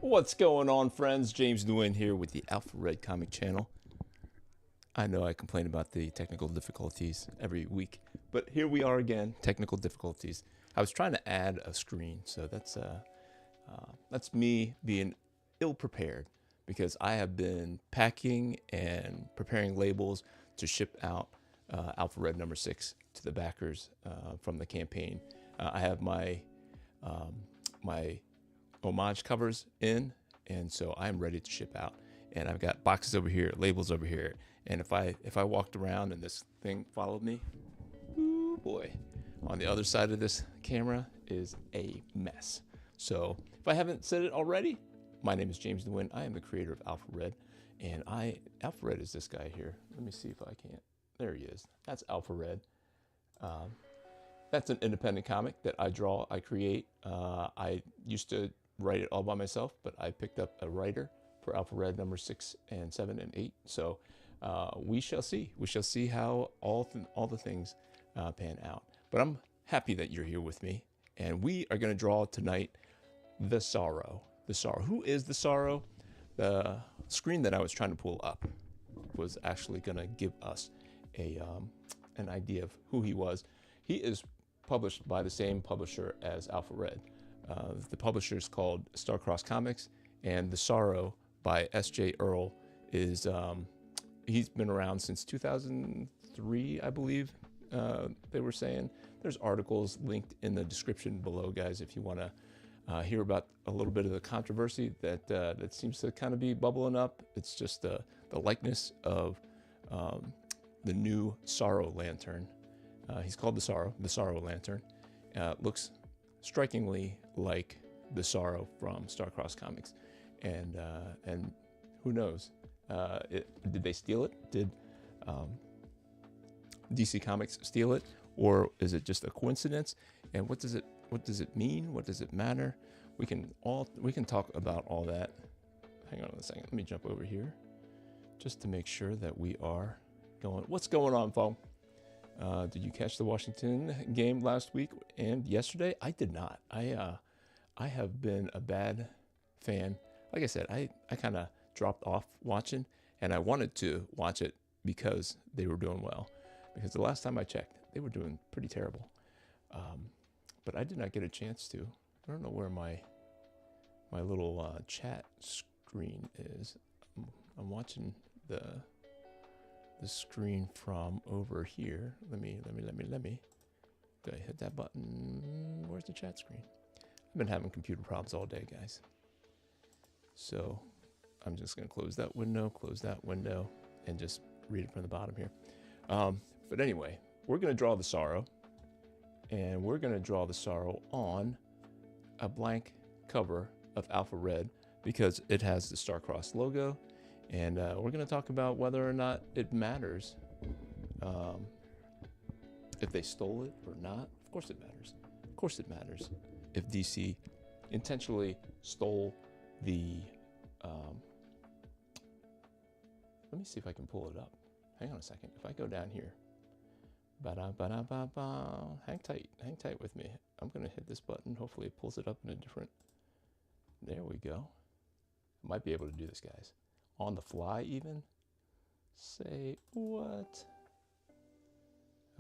What's going on, friends? James Nguyen here with the Alpha Red Comic Channel. I know I complain about the technical difficulties every week, but here we are again, technical difficulties. I was trying to add a screen, so that's me being ill-prepared because I have been packing and preparing labels to ship out Alpha Red number 6 to the backers from the campaign. I have my homage covers in, and so I'm ready to ship out. And I've got boxes over here, labels over here, and if I walked around and this thing followed me, ooh boy, on the other side of this camera is a mess. So if I haven't said it already, my name is James Nguyen. I am the creator of Alpha Red, and Alpha Red is this guy here. Let me see if I can't. There he is. That's Alpha Red. That's an independent comic that I draw, I create. I used to write it all by myself, but I picked up a writer for Alpha Red number 6 and 7 and 8. So we shall see. We shall see how all the things pan out. But I'm happy that you're here with me, and we are going to draw tonight the Sorrow. The Sorrow. Who is the Sorrow? The screen that I was trying to pull up was actually going to give us an idea of who he was. He is published by the same publisher as Alpha Red. The publisher is called Star-Crossed Comics, and The Sorrow by SJ Earl is, he's been around since 2003, I believe, they were saying. There's articles linked in the description below, guys, if you want to hear about a little bit of the controversy that seems to kind of be bubbling up. It's just the likeness of the new Sorrow Lantern. He's called the Sorrow Lantern. Looks strikingly like the Sorrow from Star-Crossed Comics, and who knows? Did they steal it? Did DC Comics steal it, or is it just a coincidence? And what does it mean? What does it matter? We can talk about all that. Hang on a second. Let me jump over here just to make sure that we are going. What's going on, folks? Did you catch the Washington game last week and yesterday? I did not. I have been a bad fan. Like I said, I kind of dropped off watching, and I wanted to watch it because they were doing well. Because the last time I checked, they were doing pretty terrible. But I did not get a chance to. I don't know where my little chat screen is. I'm watching the screen from over here. Let me. Do I hit that button? Where's the chat screen? I've been having computer problems all day, guys. So I'm just gonna close that window, and just read it from the bottom here. But anyway, we're gonna draw the Sorrow, and we're gonna draw the Sorrow on a blank cover of Alpha Red because it has the Star-Crossed logo. And we're going to talk about whether or not it matters if they stole it or not. Of course it matters. Of course it matters if DC intentionally stole the... let me see if I can pull it up. Hang on a second. If I go down here. Hang tight with me. I'm going to hit this button. Hopefully it pulls it up in a different... There we go. I might be able to do this, guys. On the fly even. Say what?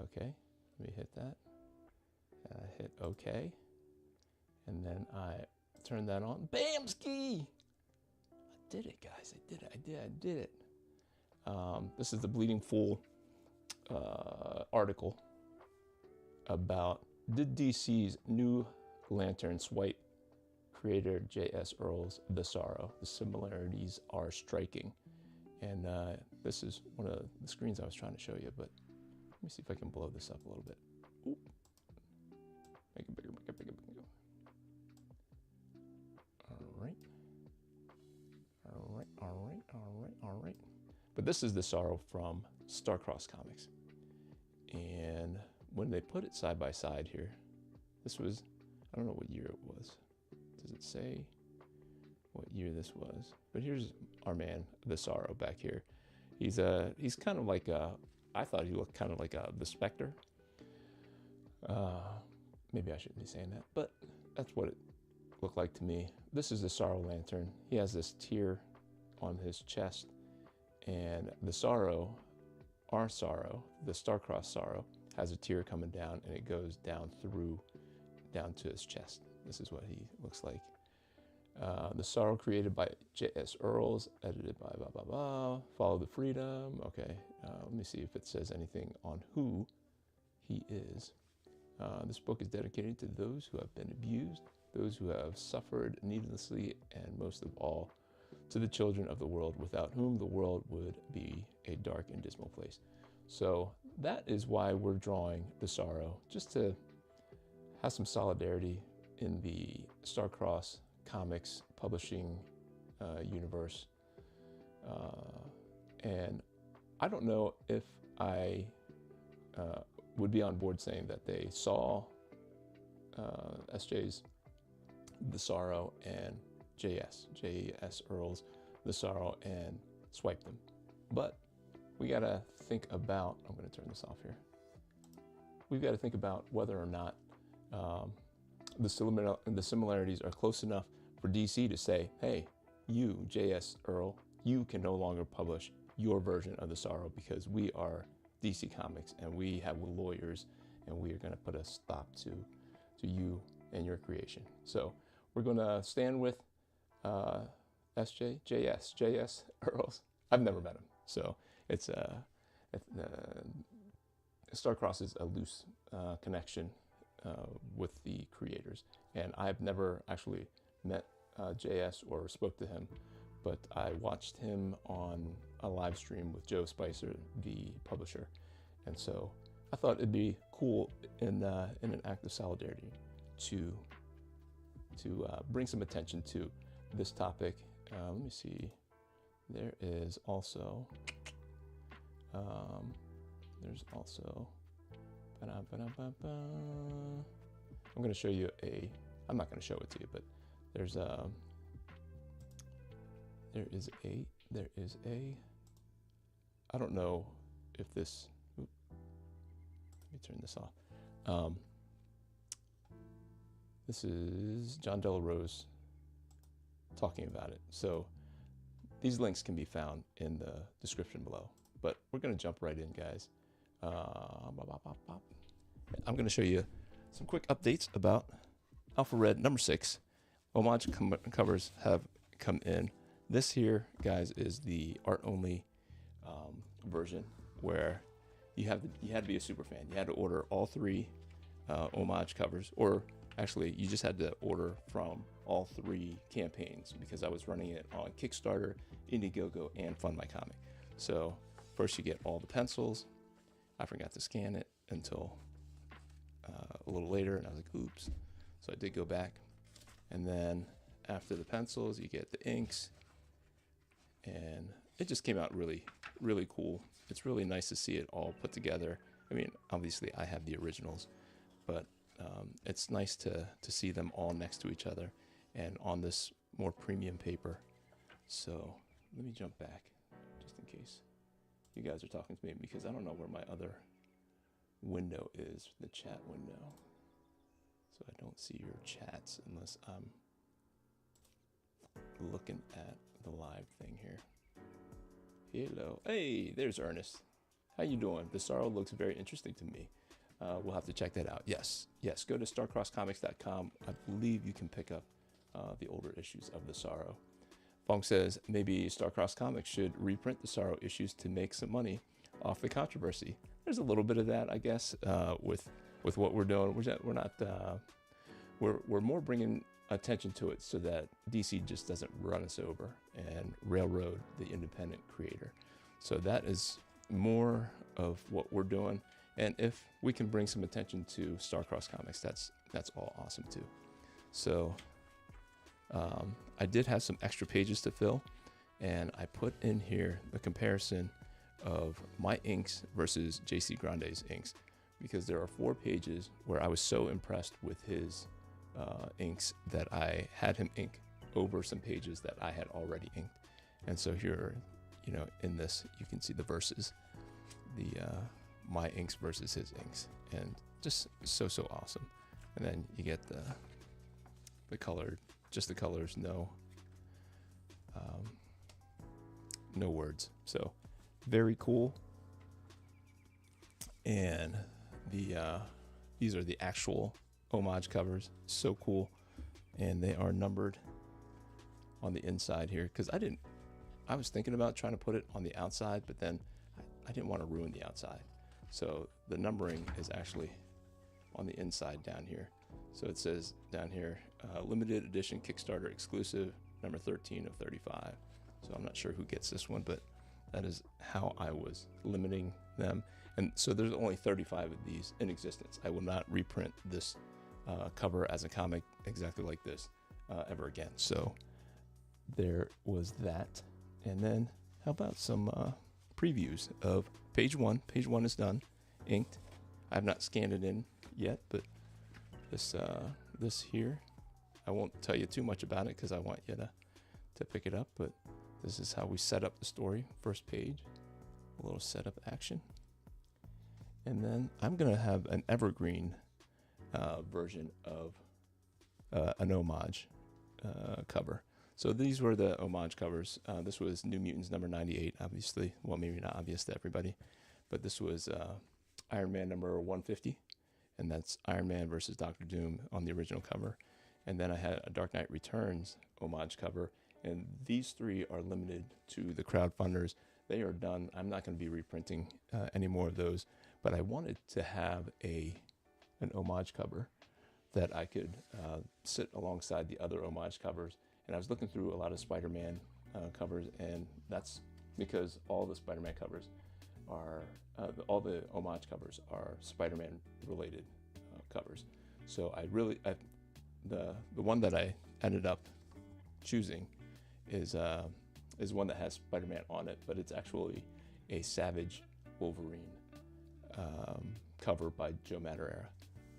Okay, let me hit that. And I hit OK. And then I turn that on. Bamski! I did it, guys. I did it. This is the Bleeding Fool article about did DC's new Lantern swipe creator J.S. Earl's The Sorrow. The similarities are striking. And this is one of the screens I was trying to show you, but let me see if I can blow this up a little bit. Oop. Make it bigger, make it bigger, bigger. All right. But this is The Sorrow from Star-Crossed Comics. And when they put it side by side here, this was, I don't know what year it was. Does it say what year this was? But here's our man, The Sorrow, back here. He's kind of like I thought he looked kind of like the Spectre. Maybe I shouldn't be saying that, but that's what it look like to me. This is the Sorrow Lantern. He has this tear on his chest, and the Sorrow, our Sorrow, the star-crossed Sorrow, has a tear coming down, and it goes down to his chest. This is what he looks like. The Sorrow, created by SJ Earl, edited by blah blah blah. Follow the Freedom. Okay, let me see if it says anything on who he is. This book is dedicated to those who have been abused, those who have suffered needlessly, and most of all, to the children of the world, without whom the world would be a dark and dismal place. So that is why we're drawing the Sorrow, just to have some solidarity in the Star-Crossed Comics publishing universe. And I don't know if I would be on board saying that they saw SJ's The Sorrow and J.S. Earl's The Sorrow and swiped them. But we gotta think about, I'm gonna turn this off here. We've got to think about whether or not the similarities are close enough for DC to say, hey, you, J.S. Earl, you can no longer publish your version of The Sorrow because we are DC Comics and we have lawyers and we are going to put a stop to you and your creation. So we're going to stand with J.S. Earl's. I've never met him. So it's Starcross is a loose connection with the creators. And I've never actually met JS or spoke to him, but I watched him on a live stream with Joe Spicer, the publisher. And so I thought it'd be cool in an act of solidarity to bring some attention to this topic. Let me see. There is also, I'm going to show you I'm not going to show it to you, but there is a, I don't know if this, let me turn this off. This is John Delarose talking about it. So these links can be found in the description below, but we're going to jump right in, guys. I'm going to show you some quick updates about Alpha Red number 6. Homage covers have come in. This here, guys, is the art-only version where you had to be a super fan. You had to order all 3 homage covers, or actually, you just had to order from all 3 campaigns because I was running it on Kickstarter, Indiegogo, and Fund My Comic. So first you get all the pencils. I forgot to scan it until a little later, and I was like, oops. So I did go back. And then after the pencils, you get the inks. And it just came out really, really cool. It's really nice to see it all put together. I mean, obviously I have the originals, but it's nice to see them all next to each other and on this more premium paper. So let me jump back just in case you guys are talking to me, because I don't know where my other window is, the chat window. So I don't see your chats unless I'm looking at the live thing here. Hello. Hey, there's Ernest. How you doing? The Sorrow looks very interesting to me. We'll have to check that out. Yes, go to starcrosscomics.com. I believe you can pick up the older issues of The Sorrow. Fong says maybe Starcross Comics should reprint The Sorrow issues to make some money off the controversy. There's a little bit of that, I guess, with what we're doing. We're more bringing attention to it so that DC just doesn't run us over and railroad the independent creator. So that is more of what we're doing. And if we can bring some attention to Starcross Comics, that's all awesome too. So I did have some extra pages to fill, and I put in here the comparison of my inks versus JC Grande's inks, because there are 4 pages where I was so impressed with his inks that I had him ink over some pages that I had already inked. And so here, in this, you can see the verses, my inks versus his inks, and just so awesome. And then you get the the colored, just the colors, no words. So very cool. And these are the actual homage covers. So cool. And they are numbered on the inside here, because I was thinking about trying to put it on the outside, but then I didn't want to ruin the outside. So the numbering is actually on the inside down here. So it says down here, limited edition Kickstarter exclusive, number 13 of 35. So I'm not sure who gets this one, but that is how I was limiting them. And so there's only 35 of these in existence. I will not reprint this cover as a comic exactly like this ever again. So there was that. And then how about some previews of page one? Page one is done, inked. I have not scanned it in yet, but this here, I won't tell you too much about it because I want you to pick it up, but this is how we set up the story. First page, a little setup action. And then I'm going to have an evergreen version of an homage cover. So these were the homage covers. This was New Mutants number 98, obviously. Well, maybe not obvious to everybody, but this was Iron Man number 150, and that's Iron Man versus Doctor Doom on the original cover. And then I had a Dark Knight Returns homage cover, and these three are limited to the crowdfunders. They are done. I'm not going to be reprinting any more of those, but I wanted to have an homage cover that I could sit alongside the other homage covers. And I was looking through a lot of Spider-Man covers, and that's because all the Spider-Man covers are, all the homage covers are Spider-Man related covers. So the one that I ended up choosing is one that has Spider-Man on it, but it's actually a Savage Wolverine cover by Joe Madureira.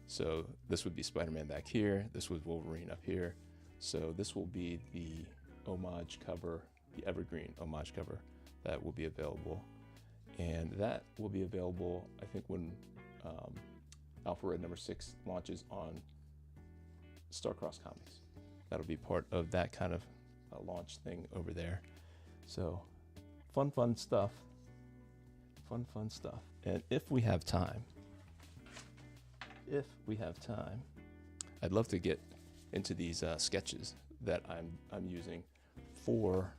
So this would be Spider-Man back here. This was Wolverine up here. So this will be the homage cover, the evergreen homage cover that will be available. And that will be available, I think, when Alpha Red number 6 launches on Starcross Comics. That'll be part of that kind of launch thing over there. So fun stuff. Fun stuff. And if we have time, I'd love to get into these sketches that I'm using for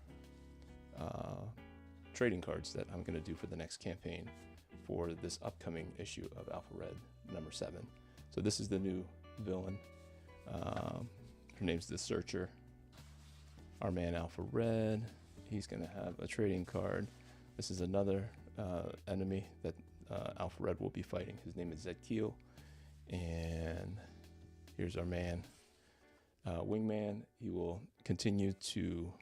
trading cards that I'm going to do for the next campaign for this upcoming issue of Alpha Red number 7. So this is the new villain. Her name's the Searcher. Our man Alpha Red. He's going to have a trading card. This is another enemy that Alpha Red will be fighting. His name is Zed Keel. And here's our man, Wingman. He will continue to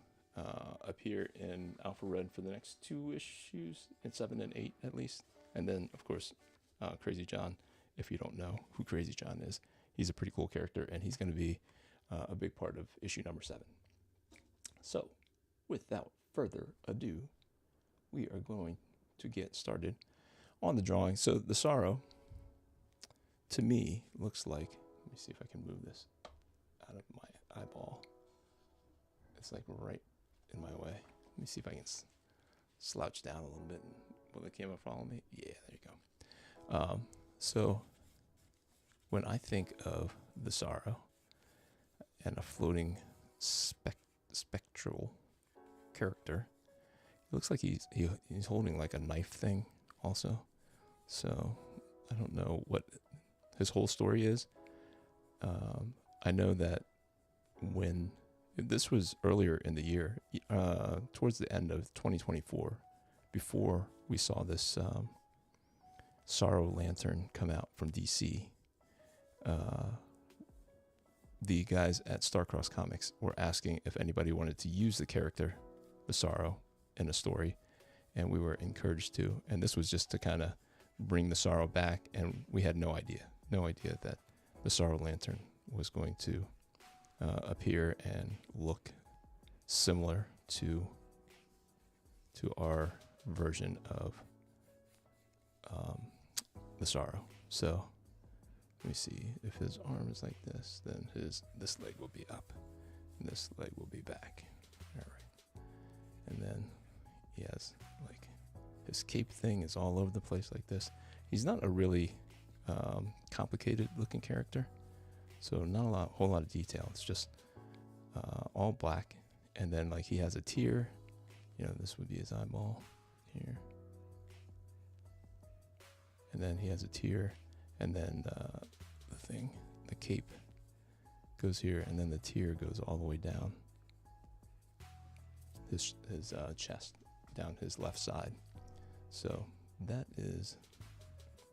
appear in Alpha Red for the next 2 issues, in 7 and 8 at least. And then, of course, Crazy John. If you don't know who Crazy John is, he's a pretty cool character, and he's going to be a big part of issue number 7. So, without further ado, we are going to get started on the drawing. So the Sorrow, to me, looks like, let me see if I can move this out of my eyeball. It's like right in my way. Let me see if I can slouch down a little bit. Will the camera follow me? Yeah, there you go. So when I think of the Sorrow and a floating spectral character, it looks like he's holding like a knife thing also. So I don't know what his whole story is. I know that when this was earlier in the year, towards the end of 2024, before we saw this Sorrow Lantern come out from DC, the guys at Starcross Comics were asking if anybody wanted to use the character, the Sorrow, in a story, and we were encouraged to. And this was just to kind of bring the Sorrow back, and we had no idea that the Sorrow Lantern was going to appear and look similar to our version of the Sorrow. So Let me see. If his arm is like this, then this leg will be up, and this leg will be back. All right. And then he has like his cape thing is all over the place like this. He's not a really complicated looking character, so not a whole lot of detail. It's just all black, and then like he has a tear. You know, this would be his eyeball here, and then he has a tear, and then the cape goes here, and then the tear goes all the way down his chest, down his left side. So that is,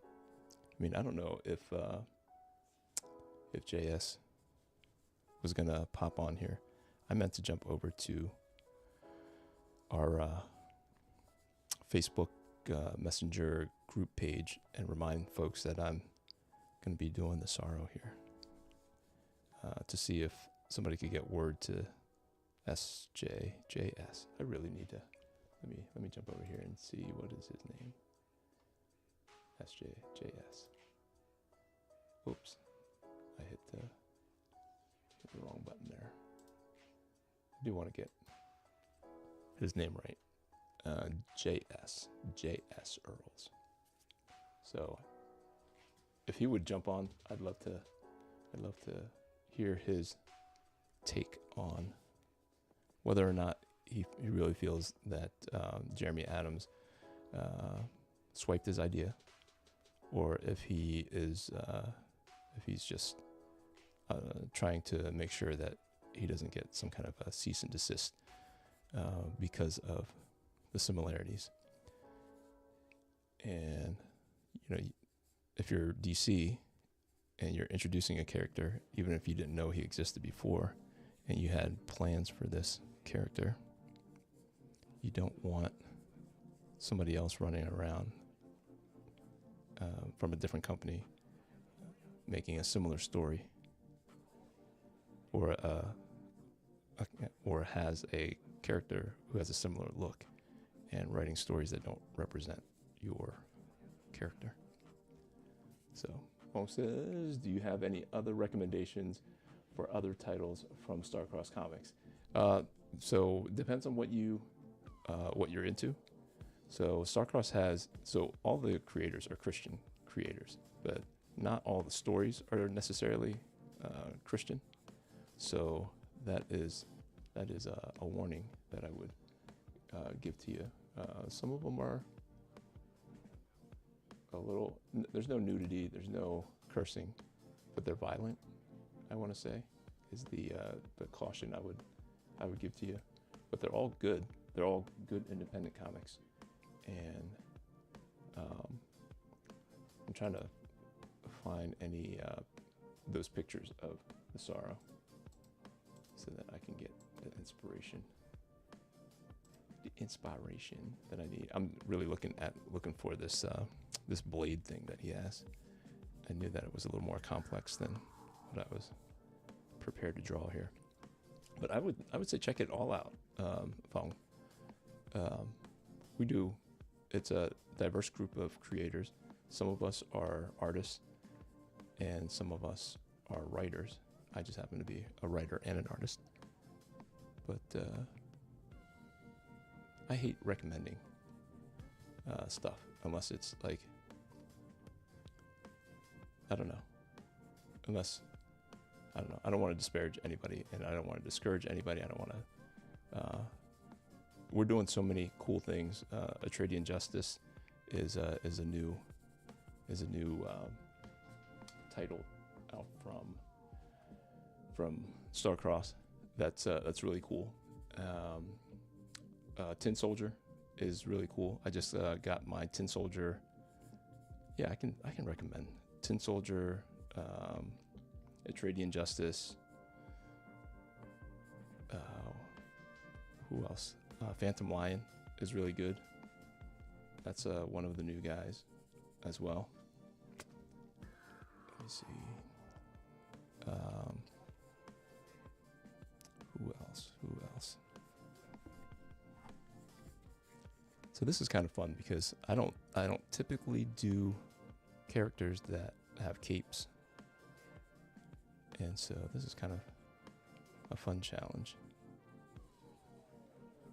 I mean, I don't know if JS was gonna pop on here. I meant to jump over to our Facebook Messenger group page and remind folks that I'm going to be doing the Sorrow here, to see if somebody could get word to SJJS. I really need to, let me jump over here and see what is his name. SJJS. Oops, I hit the wrong button there. I do want to get his name right. JS Earls. So if he would jump on, I'd love to hear his take on whether or not he really feels that Jeremy Adams swiped his idea, or if he is if he's just trying to make sure that he doesn't get some kind of a cease and desist because of the similarities. And you know, if you're DC and you're introducing a character, even if you didn't know he existed before, and you had plans for this character, you don't want somebody else running around from a different company making a similar story, or has a character who has a similar look and writing stories that don't represent your character. So, Wong says, do you have any other recommendations for other titles from Starcross Comics? So depends on what you're into. So Starcross has, so all the creators are Christian creators, but not all the stories are necessarily Christian. So that is a warning that I would give to you. Some of them are a little, there's no nudity, there's no cursing, but they're violent, I want to say, is the caution I would give to you. But they're all good. They're all good independent comics. And I'm trying to find any those pictures of the Sorrow so that I can get the inspiration that I need. I'm really looking for this this blade thing that he has. I knew that it was a little more complex than what I was prepared to draw here. But I would say check it all out. Fong. It's a diverse group of creators. Some of us are artists and some of us are writers. I just happen to be a writer and an artist. But I hate recommending stuff unless it's like, I don't know. I don't want to disparage anybody, and I don't want to discourage anybody. I don't want to. We're doing so many cool things. Atradian Justice is a new title out from Starcross. That's really cool. Tin Soldier is really cool. I just got my Tin Soldier. Yeah, I can recommend Tin Soldier, Atradian Justice. Who else? Phantom Lion is really good. That's one of the new guys as well. Let me see. Who else? So this is kind of fun because I don't typically do characters that have capes And so this is kind of a fun challenge.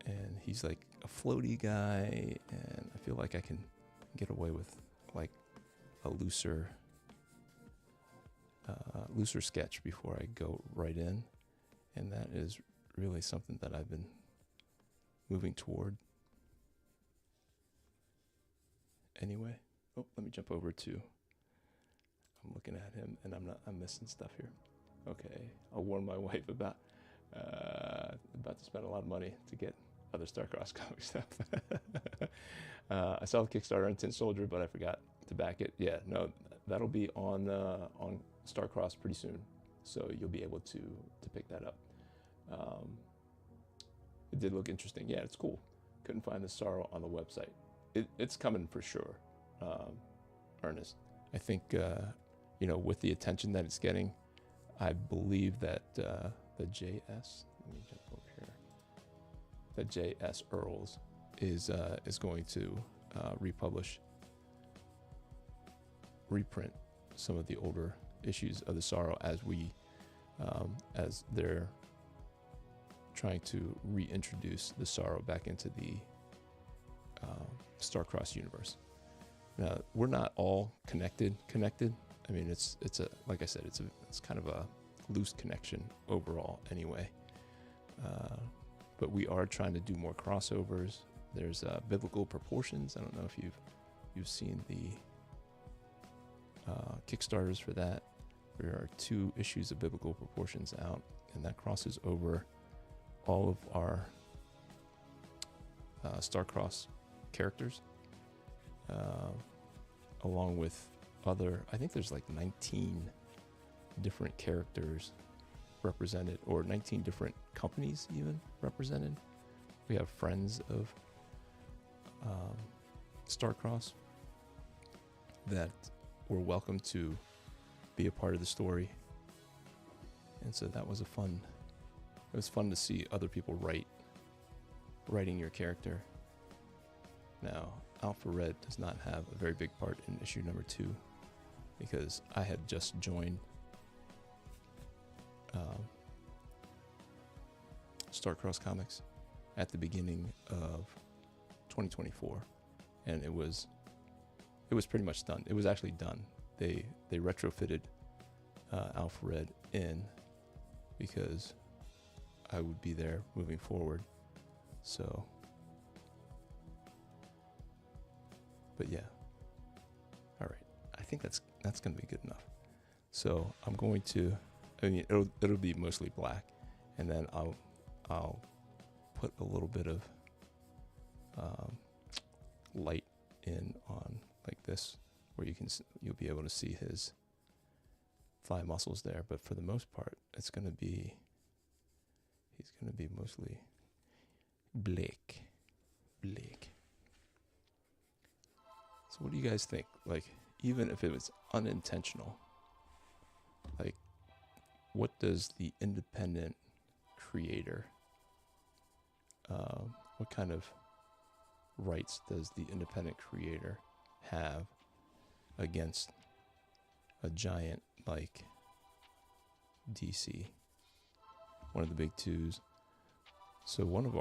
And he's like a floaty guy, and I feel like I can get away with like a looser sketch before I go right in. And that is really something that I've been moving toward. Anyway, let me jump over to, I'm looking at him and I'm missing stuff here. Okay, I'll warn my wife about to spend a lot of money to get other Starcross comic stuff. I saw the Kickstarter on Tin Soldier, but I forgot to back it. Yeah, no, that'll be on Starcross pretty soon, so you'll be able to pick that up. It did look interesting. Yeah, it's cool. Couldn't find the Sorrow on the website. It's coming for sure, Ernest. I think with the attention that it's getting, I believe that the JS. Let me jump over here. The JS Earls is going to reprint some of the older issues of the Sorrow as they're trying to reintroduce the Sorrow back into the Starcross universe. Now, we're not all connected. I mean, it's like I said, it's kind of a loose connection overall anyway. But we are trying to do more crossovers. There's biblical proportions. I don't know if you've seen the Kickstarters for that. There are 2 issues of biblical proportions out, and that crosses over all of our Starcross characters, along with other, I think there's like 19 different characters represented, or 19 different companies even represented. We have friends of Starcross that were welcome to be a part of the story. And so that was it was fun to see other people writing your character. Now, Alpha Red does not have a very big part in issue number 2 because I had just joined Starcross Comics at the beginning of 2024, and it was pretty much done. It was actually done. They retrofitted Alpha Red in because I would be there moving forward. So, but yeah, all right. I think that's going to be good enough. So I'm going to, I mean, it'll be mostly black, and then I'll put a little bit of light in on like this, where you'll be able to see his thigh muscles there. But for the most part, he's going to be mostly black. So what do you guys think? Like, even if it was unintentional, like, what does the independent creator, what kind of rights does the independent creator have against a giant like DC, one of the big 2s? So one of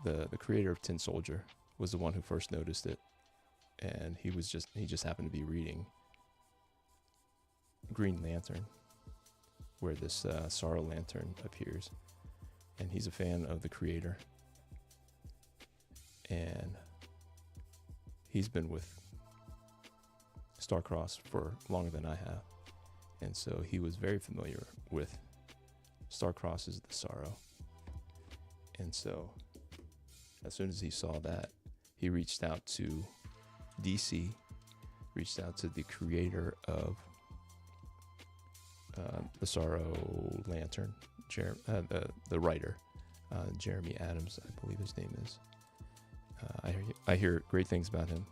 the creator of Tin Soldier was the one who first noticed it, and he just happened to be reading Green Lantern, where this Sorrow Lantern appears, and he's a fan of the creator, and he's been with Starcross for longer than I have, and so he was very familiar with Starcross's The Sorrow. And so as soon as he saw that, he reached out to DC, reached out to the creator of the Sorrow Lantern, the writer, Jeremy Adams, I believe his name is. I hear great things about him,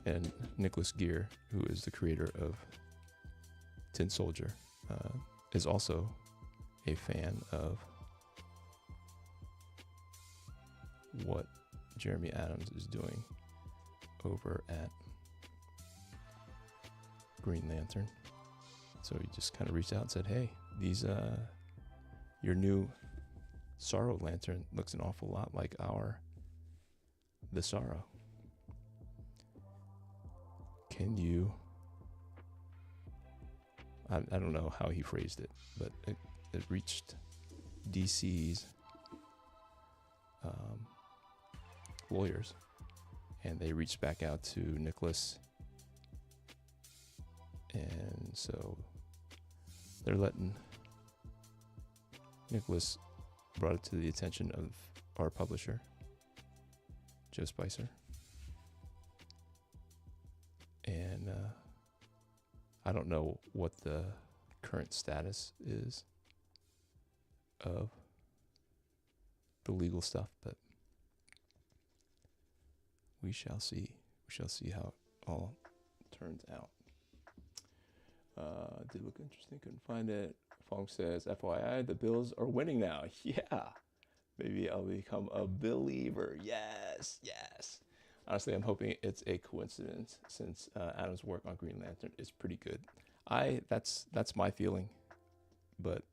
and Nicholas Gear, who is the creator of Tin Soldier, is also a fan of what Jeremy Adams is doing over at Green Lantern. So he just kind of reached out and said, hey, these your new Sorrow lantern looks an awful lot like the Sorrow. Can you, I don't know how he phrased it, but it reached DC's lawyers, and they reached back out to Nicholas, and so they're letting Nicholas brought it to the attention of our publisher, Joe Spicer, and I don't know what the current status is of the legal stuff, but we shall see. We shall see how it all turns out. Did look interesting, couldn't find it. Fong says, FYI, the Bills are winning now. Yeah. Maybe I'll become a believer. Yes, yes. Honestly, I'm hoping it's a coincidence, since Adam's work on Green Lantern is pretty good. That's my feeling, but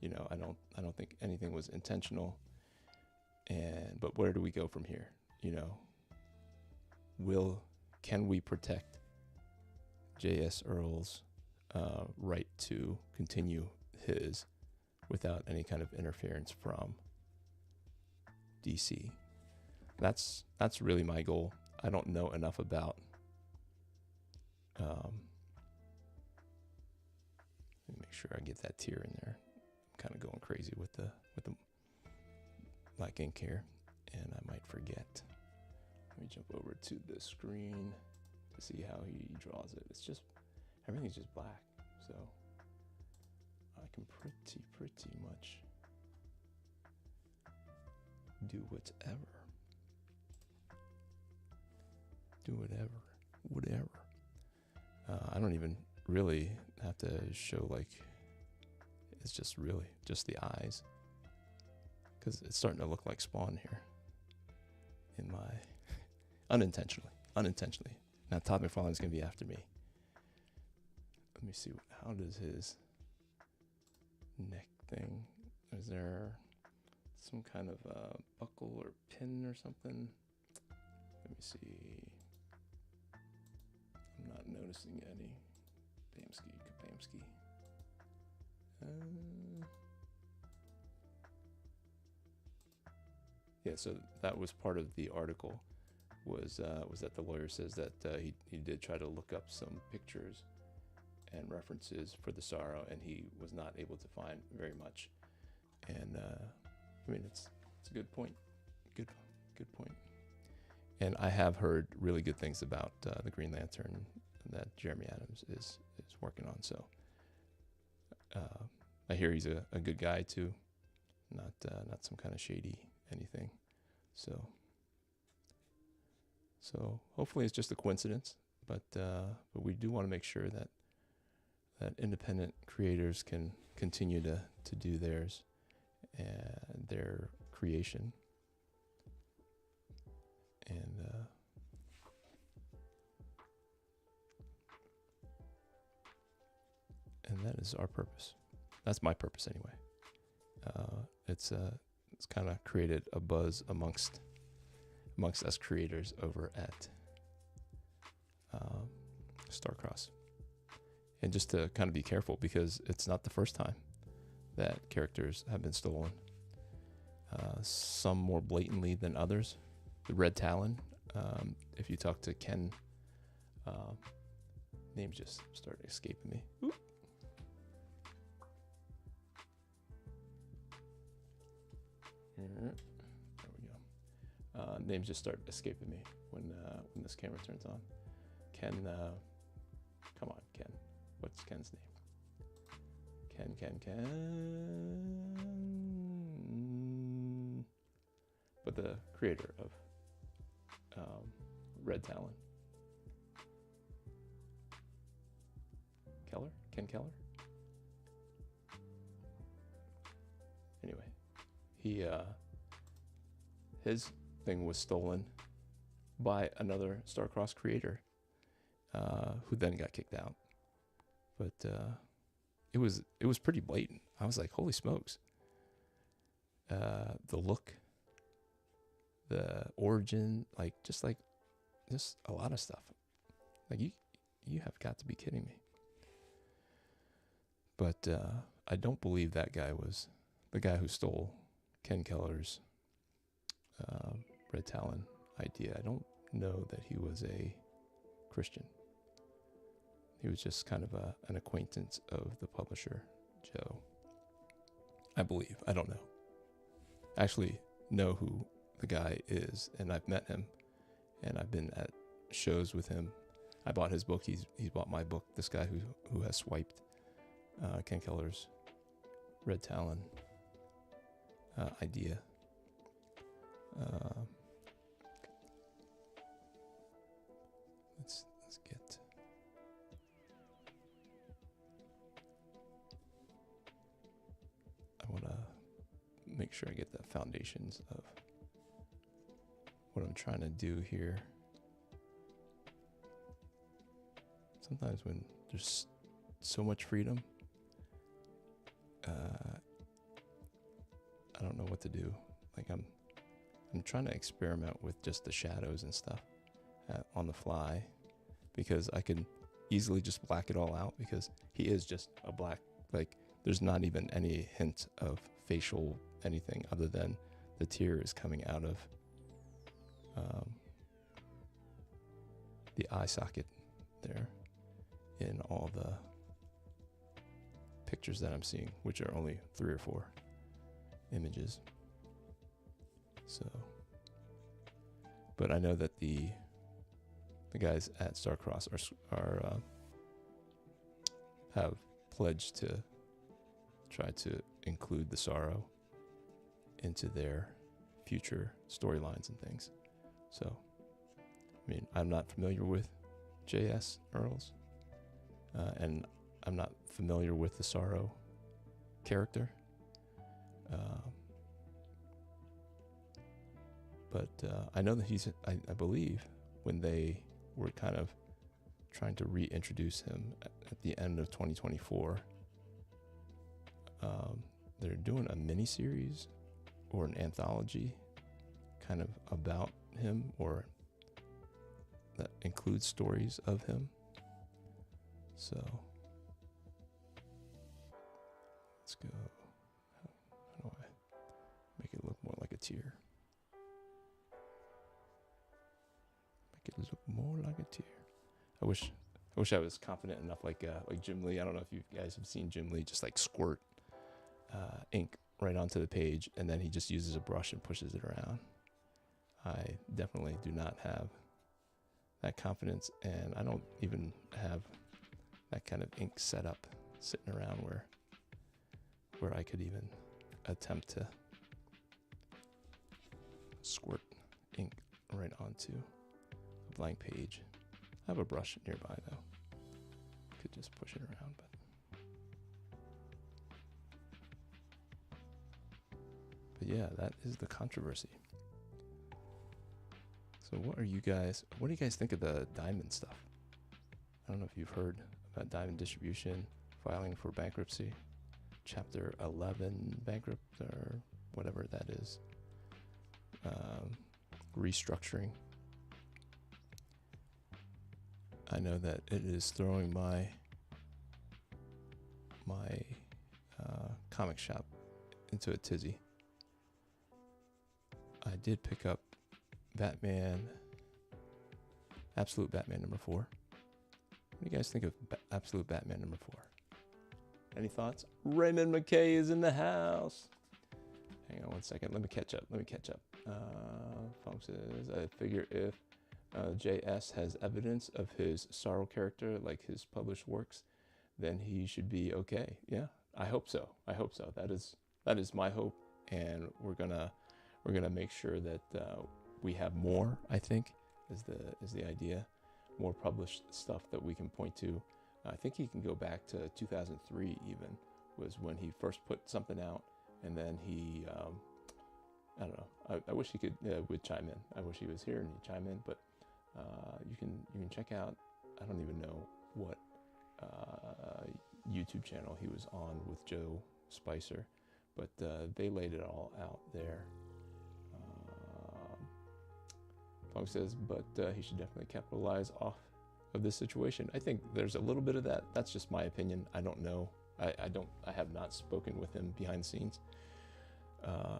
you know, I don't think anything was intentional. But where do we go from here? You know, can we protect J.S. Earl's right to continue his without any kind of interference from DC? That's really my goal. I don't know enough about let me make sure I get that tier in there. I'm kind of going crazy with the black ink here, and I might forget. Let me jump over to the screen to see how he draws it. It's just, everything's just black, so I can pretty much do whatever. I don't even really have to show, like, it's just really just the eyes, because it's starting to look like Spawn here in my unintentionally. Now Todd McFarlane is going to be after me. Let me see, how does his neck thing, is there some kind of buckle or pin or something? Let me see. I'm not noticing any. Kabamski. Yeah, so that was part of the article, was that the lawyer says that he did try to look up some pictures and references for the Sorrow, and he was not able to find very much. And I mean, it's a good point. Good point. And I have heard really good things about the Green Lantern that Jeremy Adams is working on. So I hear he's a good guy too, not some kind of shady anything. So hopefully it's just a coincidence, but we do want to make sure that independent creators can continue to do theirs and their creation. And that is our purpose. That's my purpose anyway. It's kind of created a buzz amongst us creators over at Starcross. And just to kind of be careful, because it's not the first time that characters have been stolen. Some more blatantly than others. The Red Talon, if you talk to Ken, names just start escaping me. Oop. There we go. Names just start escaping me when this camera turns on. Ken, come on, Ken. What's Ken's name? Ken. But the creator of Red Talon. Ken Keller? Anyway, his thing was stolen by another Starcross creator, who then got kicked out. But it was pretty blatant. I was like, holy smokes. The look, the origin, just a lot of stuff. Like you have got to be kidding me. But I don't believe that guy was the guy who stole Ken Keller's Red Talon idea. I don't know that he was a Christian. He was just kind of an acquaintance of the publisher, Joe. I believe. I don't know. I actually know who the guy is, and I've met him, and I've been at shows with him. I bought his book. He's bought my book. This guy who has swiped Ken Keller's Red Talon idea. Let's get. I want to make sure I get the foundations of what I'm trying to do here. Sometimes when there's so much freedom, I don't know what to do. Like I'm trying to experiment with just the shadows and stuff on the fly, because I can easily just black it all out, because he is just a black, there's not even any hint of facial anything other than the tear is coming out of the eye socket there in all the pictures that I'm seeing, which are only 3 or 4 images. So, but I know that the guys at Starcross are have pledged to try to include the sorrow into their future storylines and things. So, I mean, I'm not familiar with SJ Earls, and I'm not familiar with the sorrow character. But I know that he's, I believe, when they were kind of trying to reintroduce him at the end of 2024, they're doing a mini-series or an anthology kind of about him, or that includes stories of him. So let's go. How do I make it look more like a tear? Make it look more like a tear. I wish I was confident enough, like Jim Lee. I don't know if you guys have seen Jim Lee just squirt ink right onto the page, and then he just uses a brush and pushes it around. I definitely do not have that confidence, and I don't even have that kind of ink set up sitting around where I could even attempt to squirt ink right onto a blank page. I have a brush nearby though. Could just push it around, but yeah, that is the controversy. So what do you guys think of the Diamond stuff? I don't know if you've heard about Diamond Distribution filing for bankruptcy, Chapter 11 bankrupt, or whatever that is, restructuring. I know that it is throwing my comic shop into a tizzy. I did pick up Absolute Batman number 4. What do you guys think of Absolute Batman number 4? Any thoughts? Raymond McKay is in the house. Hang on one second. Let me catch up. Funk says, I figure if JS has evidence of his sorrow character, like his published works, then he should be okay. Yeah, I hope so. That is my hope, and we're gonna make sure that we have more. I think is the idea, more published stuff that we can point to. I think he can go back to 2003 even, was when he first put something out, and then he I don't know. I wish he would chime in. I wish he was here and he'd chime in. But you can check out. I don't even know what YouTube channel he was on with Joe Spicer, but they laid it all out there. Funk says, but he should definitely capitalize off of this situation. I think there's a little bit of that. That's just my opinion. I don't know. I have not spoken with him behind the scenes.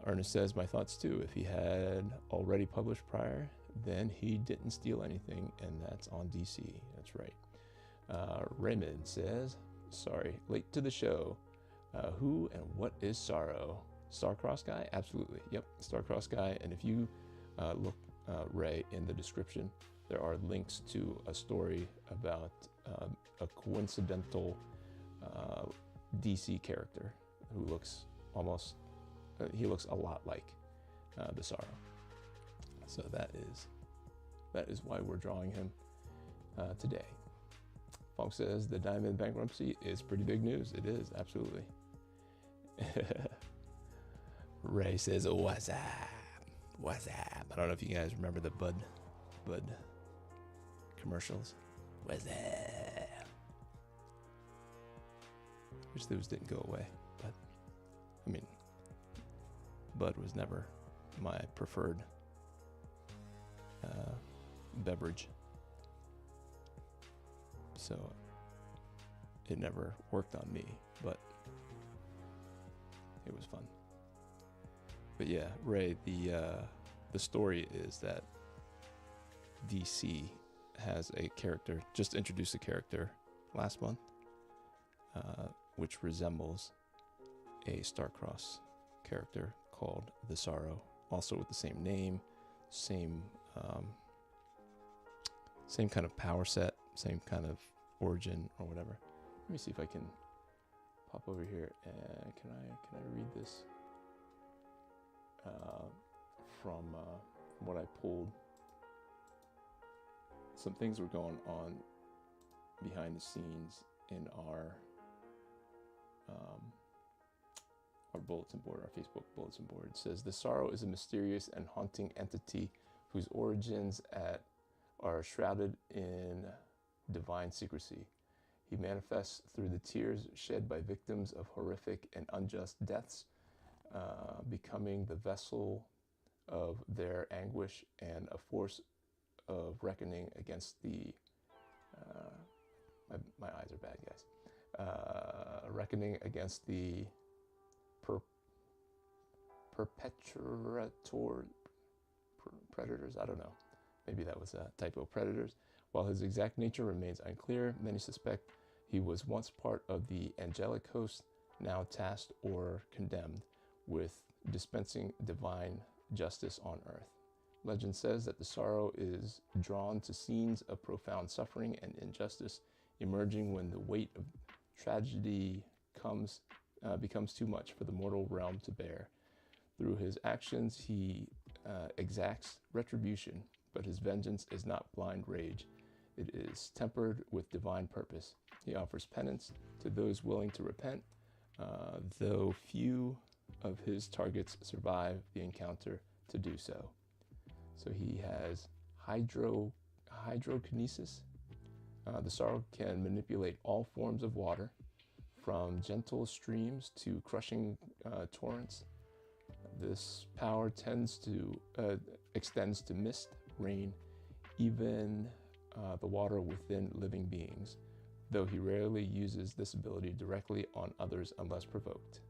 Ernest says, my thoughts too. If he had already published prior, then he didn't steal anything, and that's on DC. That's right. Raymond says, sorry, late to the show. Who and what is Sorrow? Starcross guy? Absolutely. Yep, Starcross guy. And if you look, Ray, in the description, there are links to a story about a coincidental DC character who looks almost, he looks a lot like the Sorrow. So that is why we're drawing him today. Funk says the Diamond bankruptcy is pretty big news. It is, absolutely. Ray says, what's up? What's up? I don't know if you guys remember the Bud commercials. What's up? Wish those didn't go away, but I mean, Bud was never my preferred beverage, so it never worked on me, but it was fun. But yeah, Ray, the story is that DC has a character, just introduced a character last month, which resembles a Starcross character called the Sorrow, also with the same name, same kind of power set, same kind of origin or whatever. Let me see if I can pop over here and can I read this from what I pulled. Some things were going on behind the scenes in our bulletin board, our Facebook bulletin board. It says, the Sorrow is a mysterious and haunting entity whose origins are shrouded in divine secrecy. He manifests through the tears shed by victims of horrific and unjust deaths, becoming the vessel of their anguish and a force of reckoning against the my eyes are bad, guys. Reckoning against the predators. I don't know. Maybe that was a typo. Predators. While his exact nature remains unclear, many suspect he was once part of the angelic host, now tasked or condemned with dispensing divine justice on earth. Legend says that the Sorrow is drawn to scenes of profound suffering and injustice, emerging when the weight of tragedy becomes too much for the mortal realm to bear. Through his actions, he exacts retribution, but his vengeance is not blind rage. It is tempered with divine purpose. He offers penance to those willing to repent, though few of his targets survive the encounter to do so. So he has hydrokinesis. The Sorrow can manipulate all forms of water, from gentle streams to crushing torrents. This power extends to mist, rain, even the water within living beings, though he rarely uses this ability directly on others unless provoked.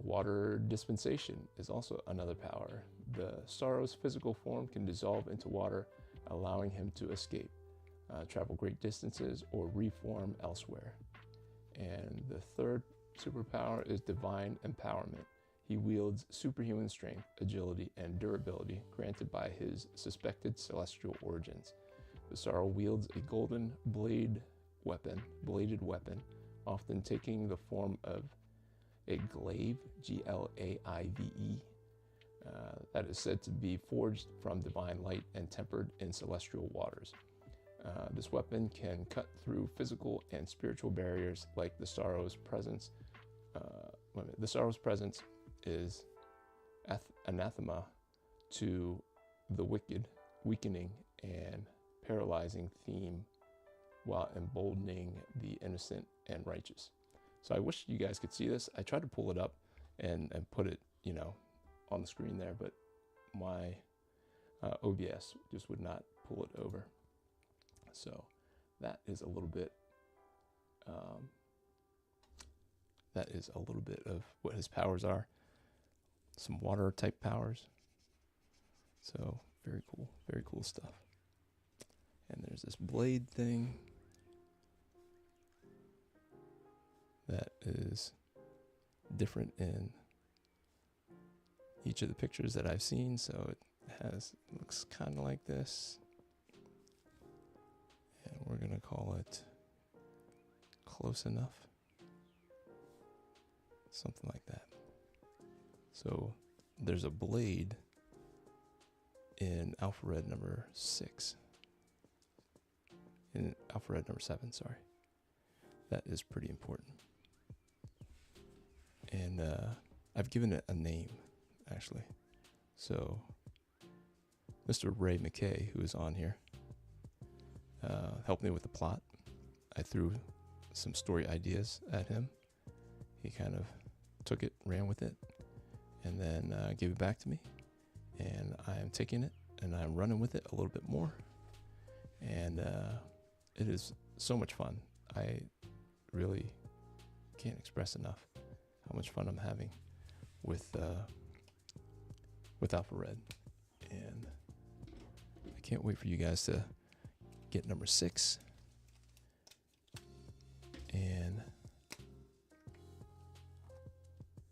Water dispensation is also another power. The Sorrow's physical form can dissolve into water, allowing him to escape, travel great distances, or reform elsewhere. And the third superpower is divine empowerment. He wields superhuman strength, agility, and durability granted by his suspected celestial origins. The Sorrow wields a golden bladed weapon, often taking the form of a glaive, Glaive, that is said to be forged from divine light and tempered in celestial waters. This weapon can cut through physical and spiritual barriers like the Sorrow's presence. The Sorrow's presence is anathema to the wicked, weakening and paralyzing theme while emboldening the innocent and righteous. So I wish you guys could see this. I tried to pull it up and put it, you know, on the screen there, but my OBS just would not pull it over. So that is a little bit of what his powers are. Some water type powers. So very cool stuff. And there's this blade thing that is different in each of the pictures that I've seen. So it looks kind of like this. And we're going to call it Close Enough. Something like that. So there's a blade in Alpha Red number 6. In Alpha Red number 7, sorry. That is pretty important. And I've given it a name, actually. So Mr. Ray McKay, who is on here, helped me with the plot. I threw some story ideas at him. He kind of took it, ran with it, and then gave it back to me. And I am taking it and I'm running with it a little bit more. And it is so much fun. I really can't express enough how much fun I'm having with Alpha Red. And I can't wait for you guys to get number 6 and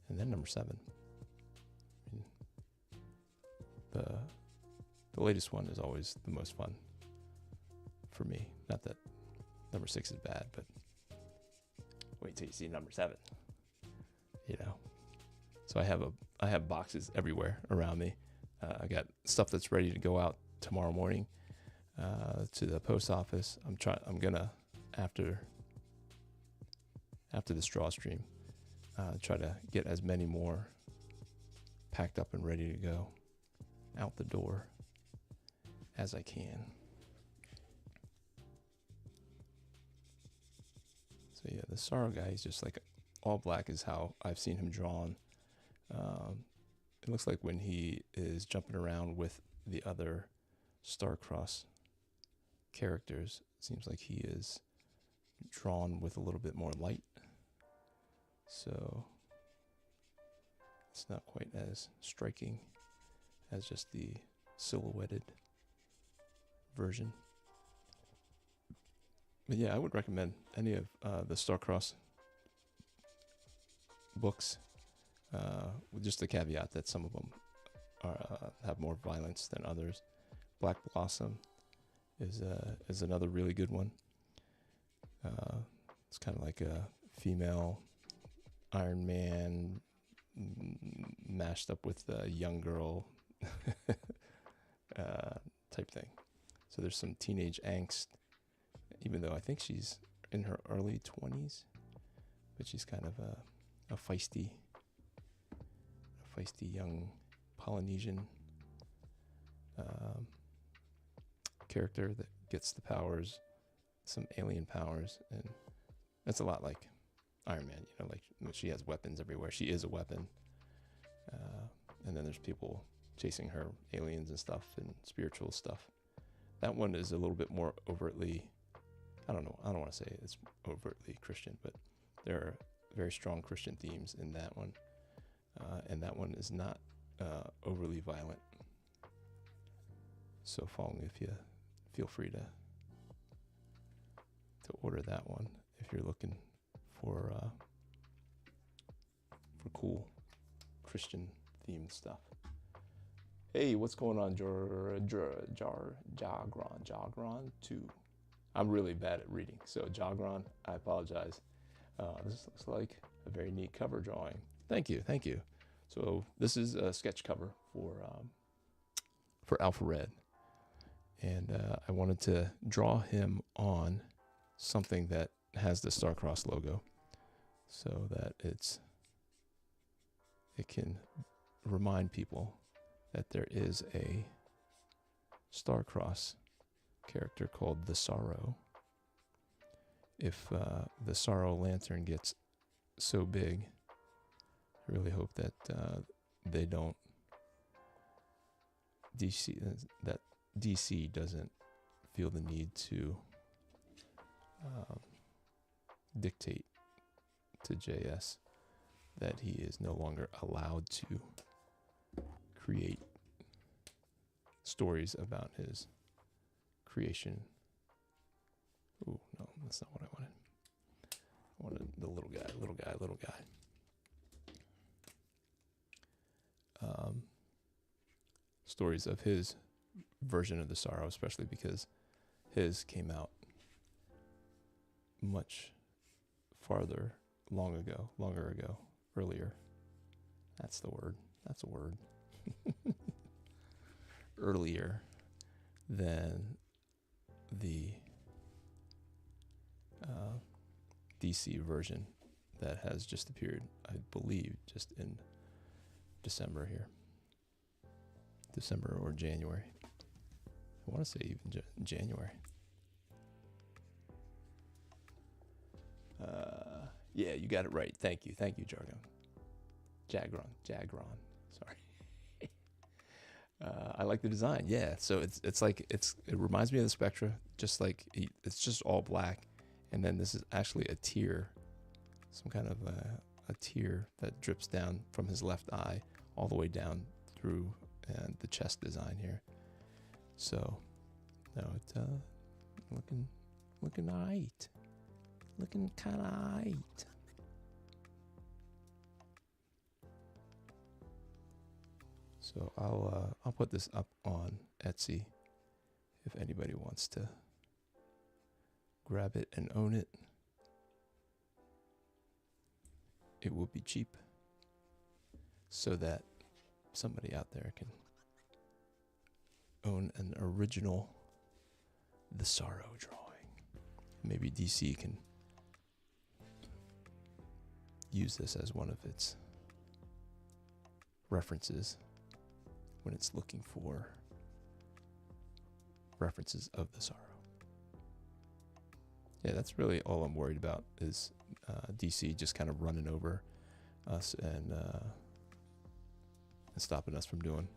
then number 7. I mean, the latest one is always the most fun for me. Not that number 6 is bad, but wait till you see number 7. You know. So I have boxes everywhere around me. I got stuff that's ready to go out tomorrow morning to the post office. I'm gonna after this draw stream try to get as many more packed up and ready to go out the door as I can. So yeah, the Sorrow guy is just like all black is how I've seen him drawn. It looks like when he is jumping around with the other Starcross characters, it seems like he is drawn with a little bit more light. So it's not quite as striking as just the silhouetted version. But yeah, I would recommend any of the Starcross books, with just the caveat that some of them have more violence than others. Black Blossom is another really good one. It's kind of like a female Iron Man mashed up with a young girl type thing. So there's some teenage angst, even though I think she's in her early 20s, but she's kind of a feisty young Polynesian character that gets the powers, some alien powers, and that's a lot like Iron Man. You know, like she has weapons everywhere. She is a weapon, and then there's people chasing her, aliens and stuff, and spiritual stuff. That one is a little bit more overtly, I don't want to say it's overtly Christian, but there are very strong Christian themes in that one. And that one is not overly violent. So if you feel free to order that one if you're looking for cool Christian themed stuff. Hey, what's going on, Jagron 2? I'm really bad at reading, so Jagron, I apologize. This looks like a very neat cover drawing. Thank you. So this is a sketch cover for Alpha Red, and I wanted to draw him on something that has the Starcross logo, so that it can remind people that there is a Starcross character called the Sorrow, if the Sorrow Lantern gets so big, I really hope that they don't that DC doesn't feel the need to dictate to JS that he is no longer allowed to create stories about his creation. Ooh, no, that's not what I wanted. I wanted the little guy. Stories of his version of the Sorrow, especially because his came out much longer ago, earlier. That's the word. That's a word. Earlier than the DC version that has just appeared, I believe, just in December here. December or January. I want to say even January. Yeah, you got it right. Thank you, Jagron. Sorry. I like the design. Yeah, so it's like it reminds me of the Spectra. Just like it's just all black, and then this is actually a tear, some kind of a tear that drips down from his left eye all the way down through the chest design here. So, no, it's looking alright. Looking kind of alright. So I'll put this up on Etsy if anybody wants to grab it and own it. It will be cheap, so that somebody out there can own an original The Sorrow drawing. Maybe DC can use this as one of its references when it's looking for references of the Sorrow. Yeah, that's really all I'm worried about, is DC just kind of running over us and stopping us from doing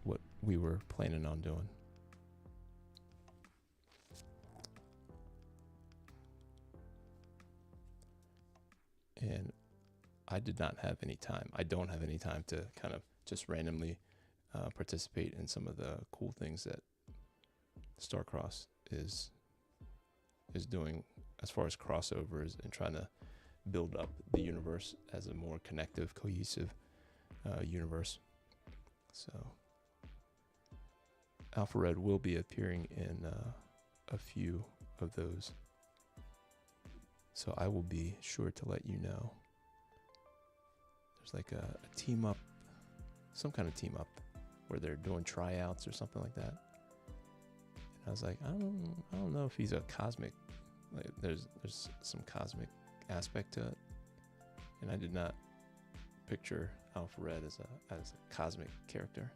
what we were planning on doing. And I did not have any time. I don't have any time to kind of just randomly participate in some of the cool things that Starcross is doing as far as crossovers and trying to build up the universe as a more connective, cohesive universe. So Alpha Red will be appearing in a few of those. So I will be sure to let you know. There's like a team up, some kind of team up where they're doing tryouts or something like that. And I was like, I don't know if he's a cosmic, like there's some cosmic aspect to it. And I did not picture Alpha Red as a cosmic character.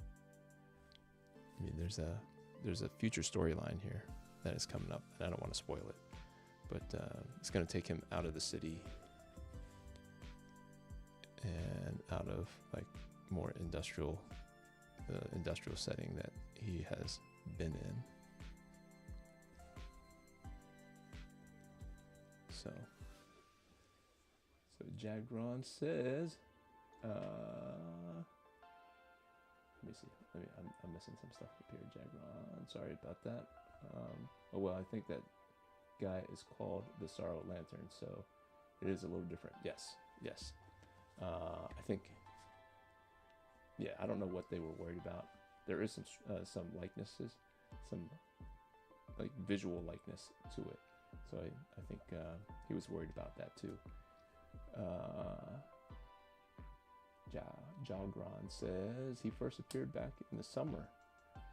I mean, there's a future storyline here that is coming up, and I don't want to spoil it. But it's going to take him out of the city and out of like more industrial setting that he has been in. So Jagron says, let me see. I'm missing some stuff up here. Jagron, sorry about that. Oh well, I think that guy is called the Sorrow Lantern, so it is a little different. Yes. I think, yeah, I don't know what they were worried about. There is some likenesses, some like visual likeness to it. So I think he was worried about that too. Jalgron says he first appeared back in the summer,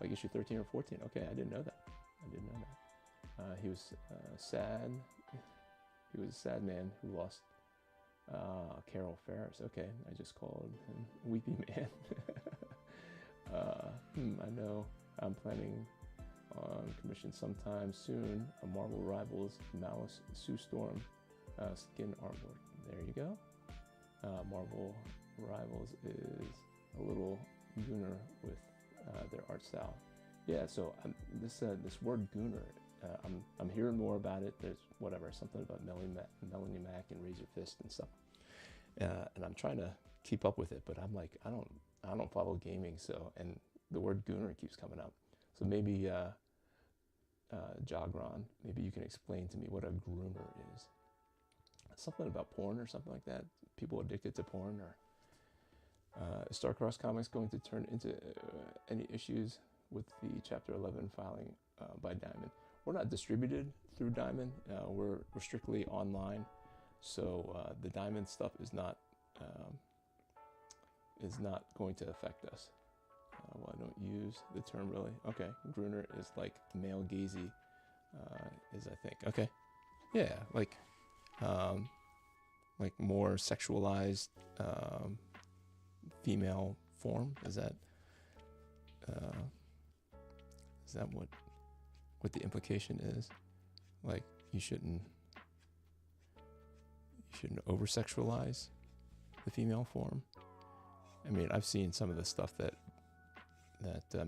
like issue 13 or 14. Okay, I didn't know that. He was sad. He was a sad man who lost Carol Ferris. Okay, I just called him Weepy Man. I know I'm planning on commission sometime soon. A Marvel Rivals Malice Sue Storm skin artwork. There you go. Marvel Rivals is a little gooner with their art style. Yeah, so this word gooner, I'm hearing more about it. There's something about Melanie Mac and Razor Fist and stuff. And I'm trying to keep up with it, but I'm like, I don't follow gaming, so, and the word gooner keeps coming up. So maybe Jagron, maybe you can explain to me what a groomer is. Something about porn or something like that. People addicted to porn, or is Starcross Comics going to turn into any issues with the Chapter 11 filing by Diamond? We're not distributed through Diamond. We're strictly online, so the Diamond stuff is not going to affect us. Well, I don't use the term really. Okay, Gruner is like male gazy, is I think. Okay, yeah, like more sexualized female form. Is that what the implication is? Like you shouldn't over sexualize the female form. I mean, I've seen some of the stuff that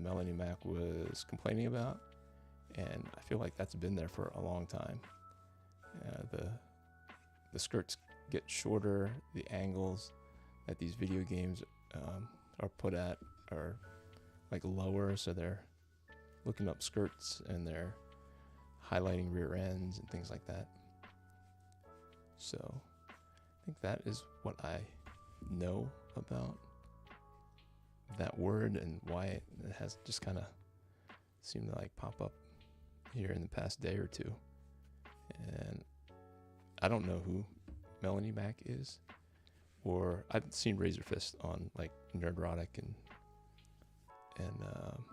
Melanie Mac was complaining about, and I feel like that's been there for a long time. The skirts get shorter, the angles that these video games are put at are like lower, so they're looking up skirts and they're highlighting rear ends and things like that. So I think that is what I know about that word and why it has just kind of seemed to like pop up here in the past day or two. And I don't know who Melanie Mac is, or I've seen Razor Fist on like Nerdrotic and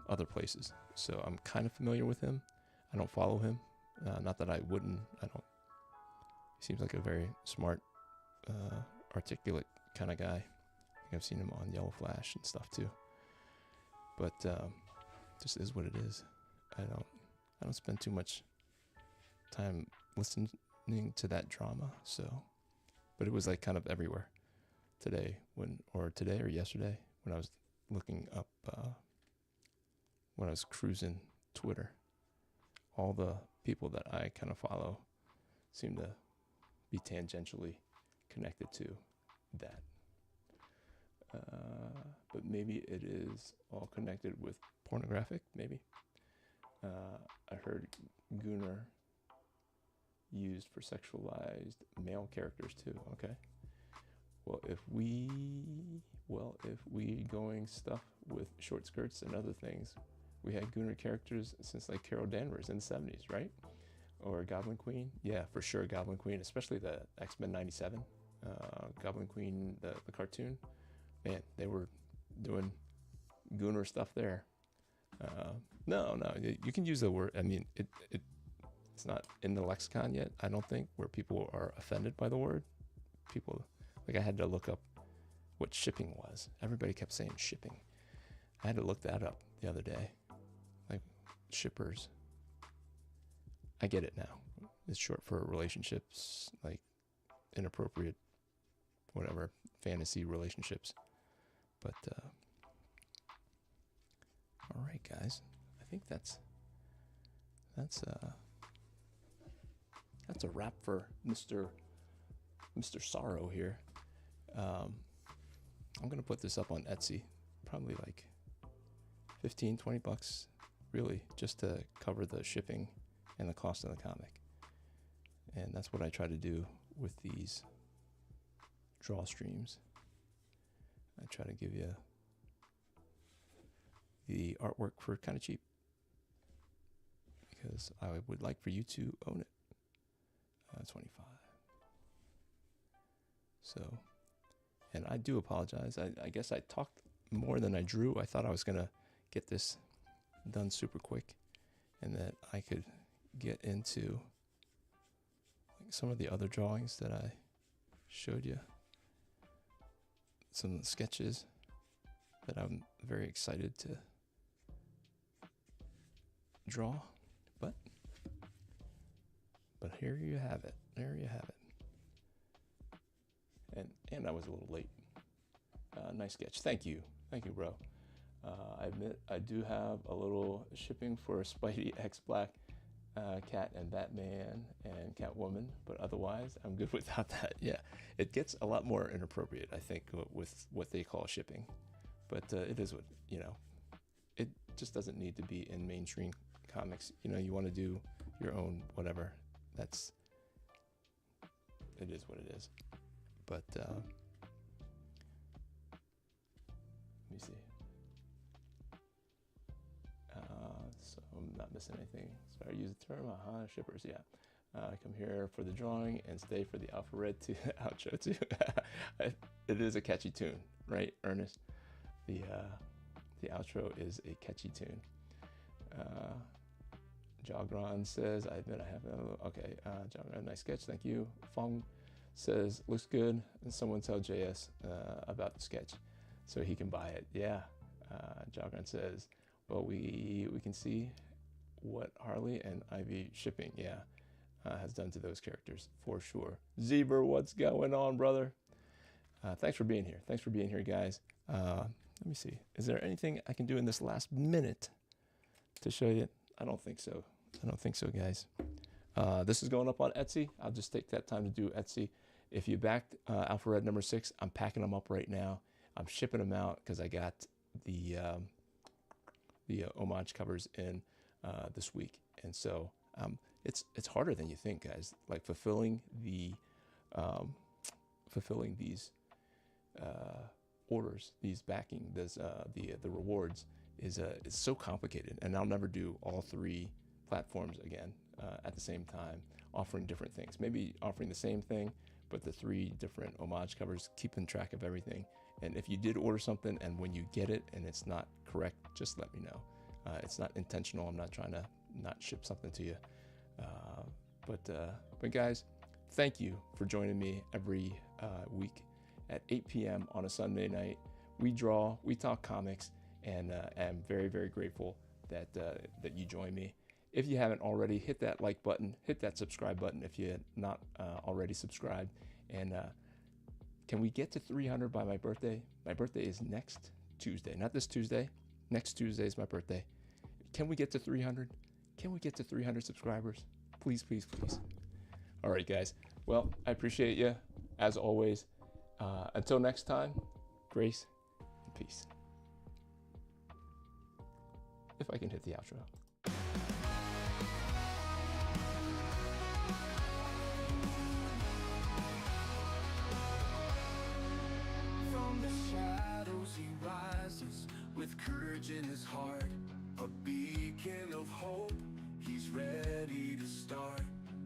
other places, so I'm kind of familiar with him. I don't follow him, not that I wouldn't. He seems like a very smart, articulate kind of guy. I think I've seen him on Yellow Flash and stuff too. But just is what it is. I don't spend too much time listening to that drama. So, but it was like kind of everywhere today or yesterday when I was looking up, when I was cruising Twitter. All the people that I kind of follow seem to be tangentially connected to that. But maybe it is all connected with pornographic, maybe. I heard Gooner used for sexualized male characters too. Okay. Well, if we going stuff with short skirts and other things, we had Gooner characters since like Carol Danvers in the 70s, right? Or Goblin Queen. Yeah, for sure, Goblin Queen, especially the X-Men 97. Goblin Queen, the cartoon. Man, they were doing Gooner stuff there. No, you can use the word. I mean, it's not in the lexicon yet, I don't think, where people are offended by the word. People, like I had to look up what shipping was. Everybody kept saying shipping. I had to look that up the other day. Like shippers. I get it now. It's short for relationships, like inappropriate, whatever, fantasy relationships. But all right, guys. I think that's a wrap for Mr. Sorrow here. I'm gonna put this up on Etsy, probably like $15-20, really, just to cover the shipping and the cost of the comic. And that's what I try to do with these draw streams. I try to give you the artwork for kind of cheap, because I would like for you to own it. 25. So, and I do apologize. I guess I talked more than I drew. I thought I was gonna get this done super quick, and that I could get into like some of the other drawings that I showed you. Some of the sketches that I'm very excited to draw, but here you have it. There you have it. And I was a little late. Nice sketch. Thank you, bro. I admit I do have a little shipping for Spidey X Black, Cat and Batman and Catwoman, but otherwise I'm good without that. Yeah, it gets a lot more inappropriate, I think, with what they call shipping, but it is what, you know, it just doesn't need to be in mainstream comics. You know, you want to do your own whatever, it is what it is. But let me see. So I'm not missing anything. Sorry, use the term. Shippers, yeah. Come here for the drawing and stay for the Alpha Red 2 outro too. It is a catchy tune, right, Ernest? The outro is a catchy tune. Jogron says, I admit I have no, okay. Jogron, nice sketch, thank you. Fong says, looks good. And someone tell JS about the sketch so he can buy it. Yeah. Jogron says, well, we can see what Harley and Ivy shipping, yeah, has done to those characters for sure. Zebra, what's going on, brother? Thanks for being here. Thanks for being here, guys. Let me see. Is there anything I can do in this last minute to show you? I don't think so. I don't think so, guys. This is going up on Etsy. I'll just take that time to do Etsy. If you backed Alpha Red number 6, I'm packing them up right now. I'm shipping them out because I got the homage covers in this week, and so it's harder than you think, guys. Like fulfilling these orders, these backing, the rewards is so complicated, and I'll never do all 3 platforms again at the same time, offering different things. Maybe offering the same thing, but the 3 different homage covers, keeping track of everything. And if you did order something and when you get it and it's not correct, just let me know. It's not intentional. I'm not trying to not ship something to you. But guys, thank you for joining me every week at 8 p.m. on a Sunday night. We draw, we talk comics, and I'm very, very grateful that you join me. If you haven't already, hit that like button, hit that subscribe button if you're not already subscribed. And can we get to 300 by my birthday? My birthday is next Tuesday, not this Tuesday. Next Tuesday is my birthday. Can we get to 300? Can we get to 300 subscribers? Please, please, please. All right, guys. Well, I appreciate you, as always. Until next time, grace and peace. If I can hit the outro. From the shadows he rises with courage in his heart, a beacon of hope. He's ready to start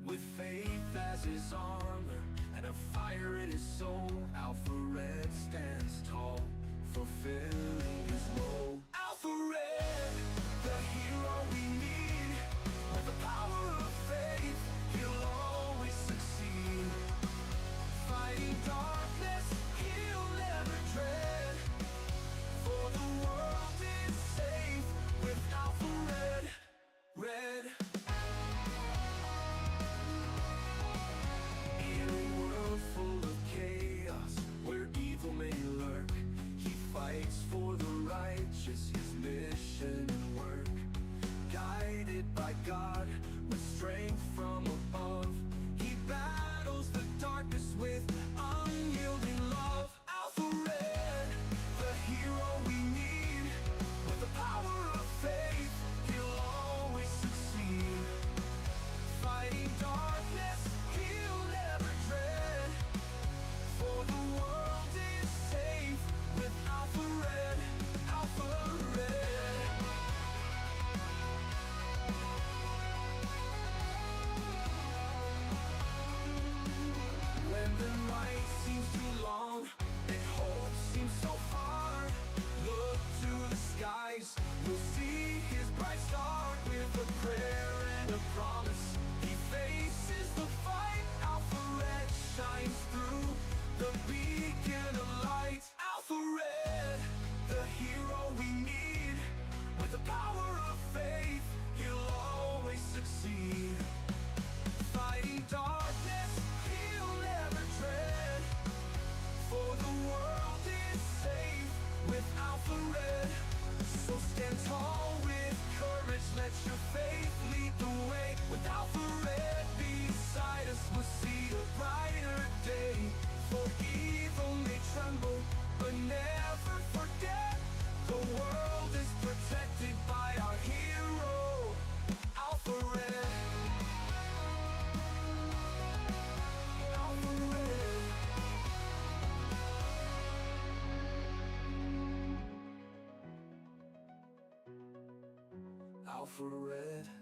with faith as his armor and a fire in his soul. Alpha Red stands tall, fulfilling his role. Alpha Red, the hero we need. With the power of faith, he'll always succeed. Fighting darkness, he'll never dread. For the world is safe with Alpha Red. Red. In a world full of chaos, where evil may lurk, he fights for the righteous Alpha Red.